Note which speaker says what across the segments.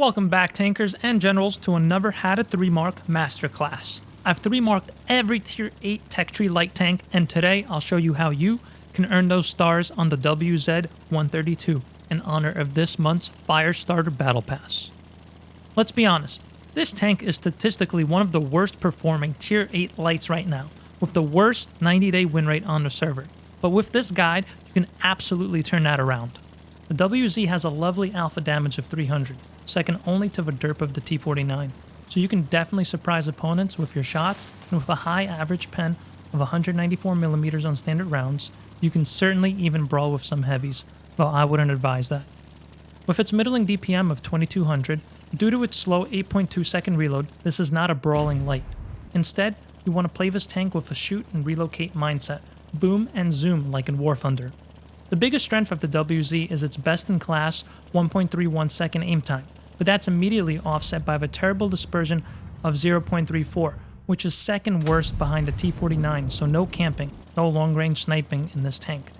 Speaker 1: Welcome back, tankers and generals, to another How to 3-mark masterclass. I've 3-marked every Tier 8 tech tree light tank, and today I'll show you how you can earn those stars on the WZ-132 in honor of this month's Firestarter Battle Pass. Let's be honest, this tank is statistically one of the worst performing Tier 8 lights right now, with the worst 90-day win rate on the server. But with this guide, you can absolutely turn that around. The WZ has a lovely alpha damage of 300, second only to the derp of the T49, so you can definitely surprise opponents with your shots, and with a high average pen of 194mm on standard rounds, you can certainly even brawl with some heavies, though I wouldn't advise that. With its middling DPM of 2200, due to its slow 8.2 second reload, this is not a brawling light. Instead, you want to play this tank with a shoot and relocate mindset, boom and zoom like in War Thunder. The biggest strength of the WZ is its best-in-class 1.31 second aim time, but that's immediately offset by the terrible dispersion of 0.34, which is second worst behind the T49, so no camping, no long-range sniping in this tank.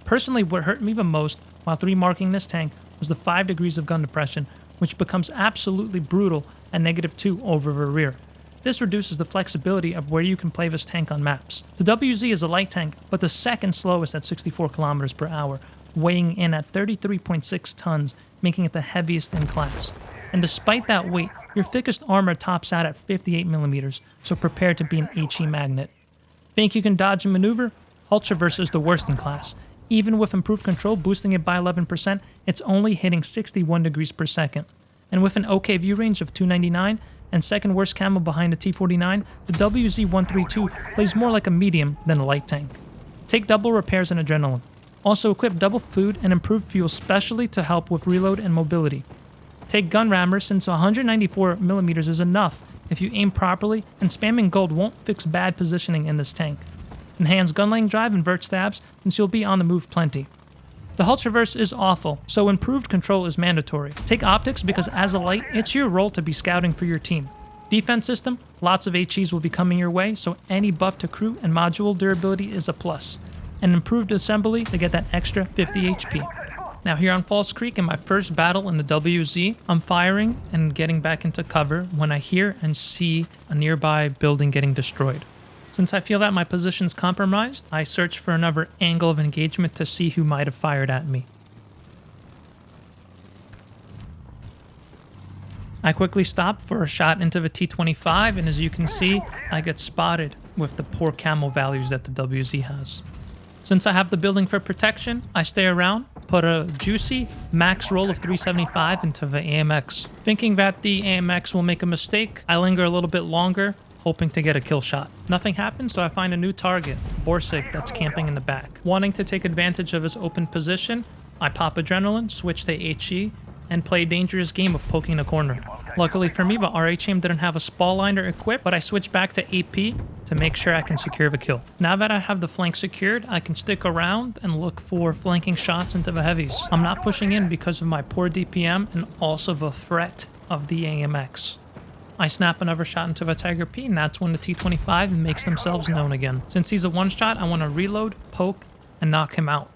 Speaker 1: Personally, what hurt me the most while 3-marking this tank was the 5 degrees of gun depression, which becomes absolutely brutal at -2 over the rear. This reduces the flexibility of where you can play this tank on maps. The WZ is a light tank, but the second slowest at 64 km per hour, weighing in at 33.6 tons, making it the heaviest in class. And despite that weight, your thickest armor tops out at 58mm, so prepare to be an HE magnet. Think you can dodge and maneuver? Ultraverse is the worst in class. Even with improved control boosting it by 11%, it's only hitting 61 degrees per second. And with an okay view range of 299, and second worst camo behind the T49, the WZ-132 plays more like a medium than a light tank. Take double repairs and adrenaline. Also equip double food and improved fuel specially to help with reload and mobility. Take gun rammers since 194mm is enough if you aim properly, and spamming gold won't fix bad positioning in this tank. Enhance gun lane drive and vert stabs since you'll be on the move plenty. The Ultraverse is awful, so improved control is mandatory. Take optics because as a light, it's your role to be scouting for your team. Defense system, lots of HEs will be coming your way, so any buff to crew and module durability is a plus. And improved assembly to get that extra 50 HP. Now here on False Creek in my first battle in the WZ, I'm firing and getting back into cover when I hear and see a nearby building getting destroyed. Since I feel that my position's compromised, I search for another angle of engagement to see who might have fired at me. I quickly stop for a shot into the T25, and as you can see, I get spotted with the poor camo values that the WZ has. Since I have the building for protection, I stay around, put a juicy max roll of 375 into the AMX. Thinking that the AMX will make a mistake, I linger a little bit longer, hoping to get a kill shot. Nothing happens, so I find a new target, Borsig, that's camping in the back. Wanting to take advantage of his open position, I pop adrenaline, switch to HE, and play a dangerous game of poking the corner. Luckily for me, the RH aim didn't have a spall liner equipped, but I switched back to AP to make sure I can secure the kill. Now that I have the flank secured, I can stick around and look for flanking shots into the heavies. I'm not pushing in because of my poor DPM and also the threat of the AMX. I snap another shot into the Tiger P, and that's when the T25 makes themselves known again. Since he's a one-shot, I want to reload, poke, and knock him out.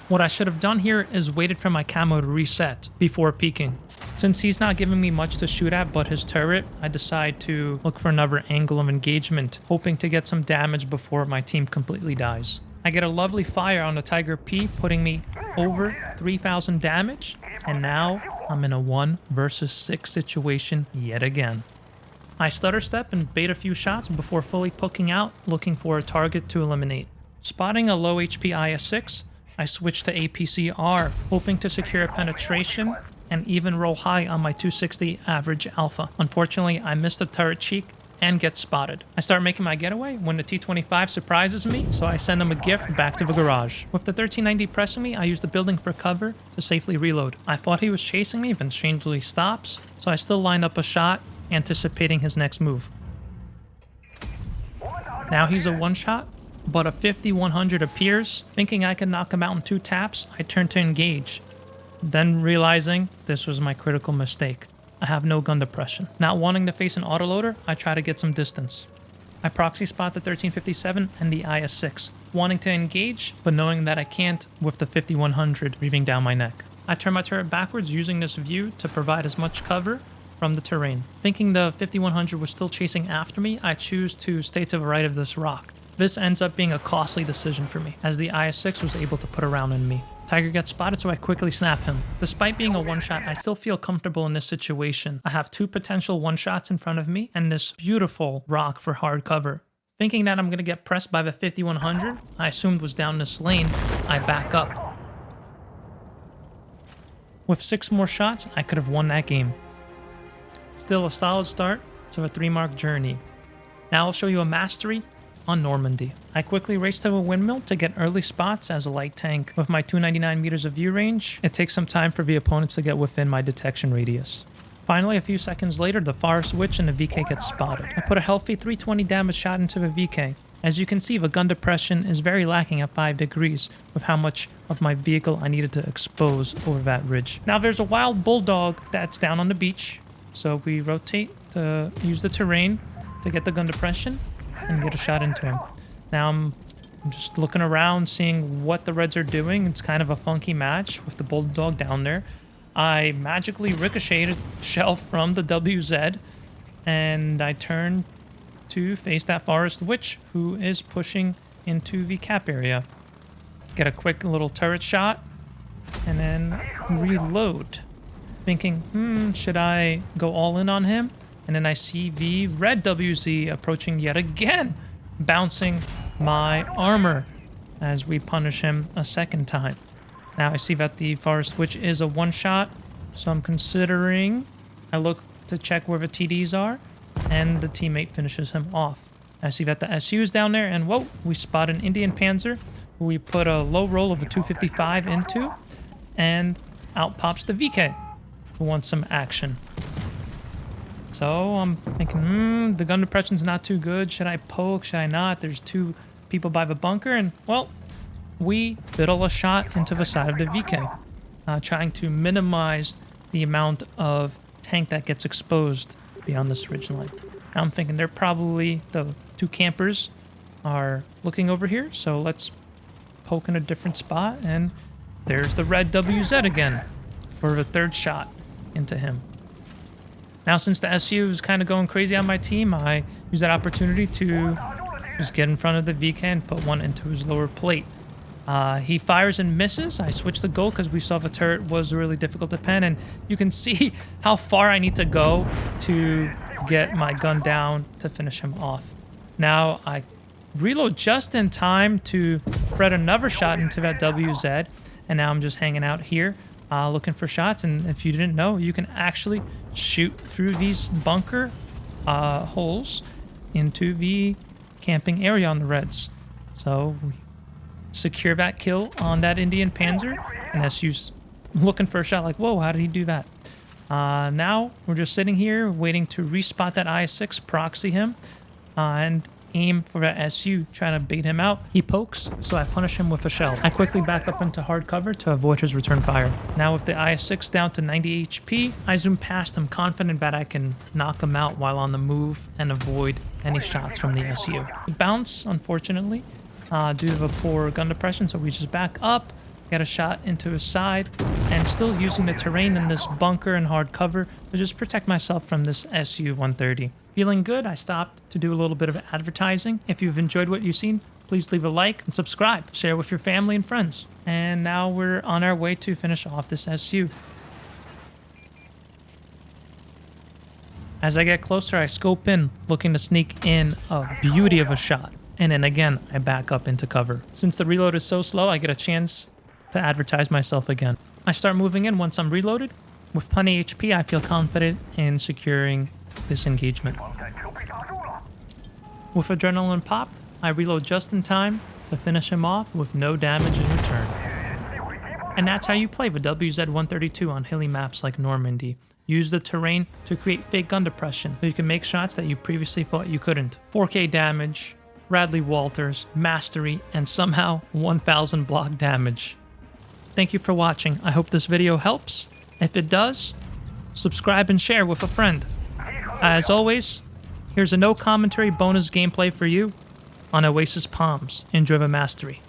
Speaker 1: What I should have done here is waited for my camo to reset before peeking. Since he's not giving me much to shoot at but his turret, I decide to look for another angle of engagement, hoping to get some damage before my team completely dies. I get a lovely fire on the Tiger P, putting me over 3,000 damage, and now I'm in a 1 versus 6 situation yet again. I stutter step and bait a few shots before fully poking out, looking for a target to eliminate. Spotting a low HP IS-6, I switch to APCR, hoping to secure a penetration and even roll high on my 260 average alpha. Unfortunately, I missed the turret cheek and get spotted. I start making my getaway when the T25 surprises me, so I send him a gift back to the garage. With the 1390 pressing me, I use the building for cover to safely reload. I thought he was chasing me, then strangely stops, so I still line up a shot, anticipating his next move. Now he's a one-shot, but a 5100 appears. Thinking I can knock him out in 2 taps, I turn to engage. Then realizing this was my critical mistake. I have no gun depression. Not wanting to face an autoloader, I try to get some distance. I proxy spot the 1357 and the IS-6, wanting to engage, but knowing that I can't with the 5100 breathing down my neck. I turn my turret backwards using this view to provide as much cover from the terrain. Thinking the 5100 was still chasing after me, I choose to stay to the right of this rock. This ends up being a costly decision for me, as the IS-6 was able to put a round in me. Tiger gets spotted, so I quickly snap him. Despite being a one-shot, I still feel comfortable in this situation. I have 2 potential one-shots in front of me, and this beautiful rock for hard cover. Thinking that I'm going to get pressed by the 5100, I assumed was down this lane, I back up. With 6 more shots, I could have won that game. Still a solid start to a 3-mark journey. Now I'll show you a mastery on Normandy. I quickly race to a windmill to get early spots as a light tank. With my 299 meters of view range, it takes some time for the opponents to get within my detection radius. Finally, a few seconds later, the Forest Witch and the VK get spotted. I put a healthy 320 damage shot into the VK. As you can see, the gun depression is very lacking at 5 degrees with how much of my vehicle I needed to expose over that ridge. Now there's a wild bulldog that's down on the beach, so we rotate to use the terrain to get the gun depression and get a shot into him. Now I'm just looking around, seeing what the Reds are doing. It's kind of a funky match with the bulldog down there. I magically ricocheted a shell from the WZ, and I turn to face that Forest Witch, who is pushing into the cap area. Get a quick little turret shot, and then reload. Thinking, should I go all in on him? And then I see the red WZ approaching yet again, bouncing my armor as we punish him a second time. Now I see that the Forest Witch is a one-shot, so I'm considering I look to check where the TDs are, and the teammate finishes him off. I see that the SU is down there, and whoa, we spot an Indian Panzer, who we put a low roll of a 255 into, and out pops the VK, who wants some action. So I'm thinking, the gun depression's not too good. Should I poke? Should I not? There's 2 people by the bunker, and well, we fiddle a shot into the side of the VK, trying to minimize the amount of tank that gets exposed beyond this ridgeline. Now I'm thinking they're probably, the 2 campers are looking over here, so let's poke in a different spot, and there's the red WZ again for the 3rd shot into him. Now since the SU is kind of going crazy on my team, I use that opportunity to just get in front of the VK and put one into his lower plate. He fires and misses. I switch the goal because we saw the turret was really difficult to pen, and you can see how far I need to go to get my gun down to finish him off. Now I reload just in time to spread another shot into that WZ, and now I'm just hanging out here looking for shots. And if you didn't know, you can actually shoot through these bunker holes into the camping area on the Reds. So we secure that kill on that Indian Panzer, and SU's looking for a shot like, whoa, how did he do that? Now we're just sitting here waiting to respot that IS-6, proxy him, and aim for that SU, trying to bait him out. He pokes, so I punish him with a shell. I quickly back up into hard cover to avoid his return fire. Now with the IS-6 down to 90 HP, I zoom past him, confident that I can knock him out while on the move and avoid any shots from the SU. The bounce, unfortunately, due to the poor gun depression, so we just back up, get a shot into his side, and still using the terrain in this bunker and hard cover to just protect myself from this SU-130. Feeling good, I stopped to do a little bit of advertising. If you've enjoyed what you've seen, please leave a like and subscribe. Share with your family and friends. And now we're on our way to finish off this SU. As I get closer, I scope in, looking to sneak in a beauty of a shot. And then again, I back up into cover. Since the reload is so slow, I get a chance to advertise myself again. I start moving in once I'm reloaded. With plenty HP, I feel confident in securing this engagement. With adrenaline popped, I reload just in time to finish him off with no damage in return. And that's how you play the WZ-132 on hilly maps like Normandy. Use the terrain to create fake gun depression so you can make shots that you previously thought you couldn't. 4K damage, Radley Walters, mastery, and somehow 1000 block damage. Thank you for watching. I hope this video helps. If it does, subscribe and share with a friend. As always, here's a no commentary bonus gameplay for you on Oasis Palms in Driven Mastery.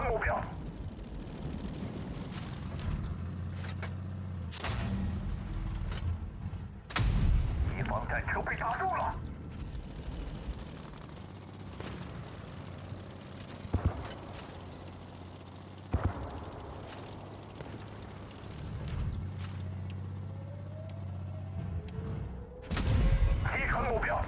Speaker 2: 目标。敌方战车被打中了。击穿目标。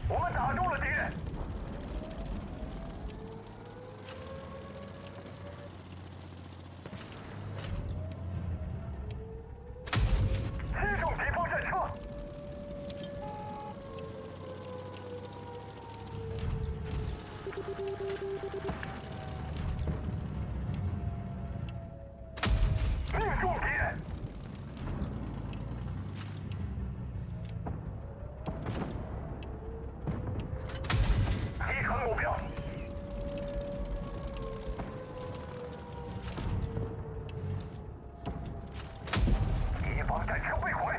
Speaker 2: 我们打中了敌人。击中敌方战车。命中敌人。击穿目标。敌方战车被毁。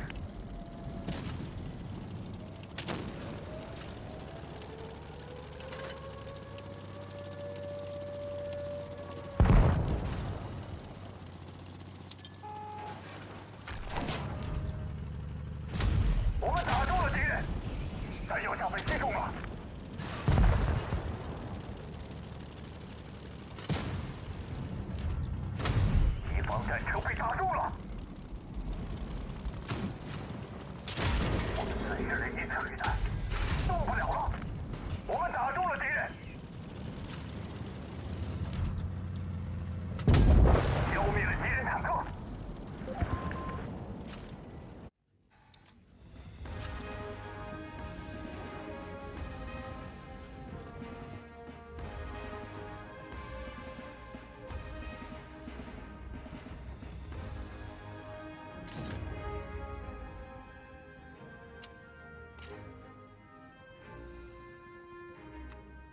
Speaker 2: 我们打中了敌人，弹药架被击中了。敌方战车被打中了。我们随时已取代，动不了了。我们打中了敌人。消灭了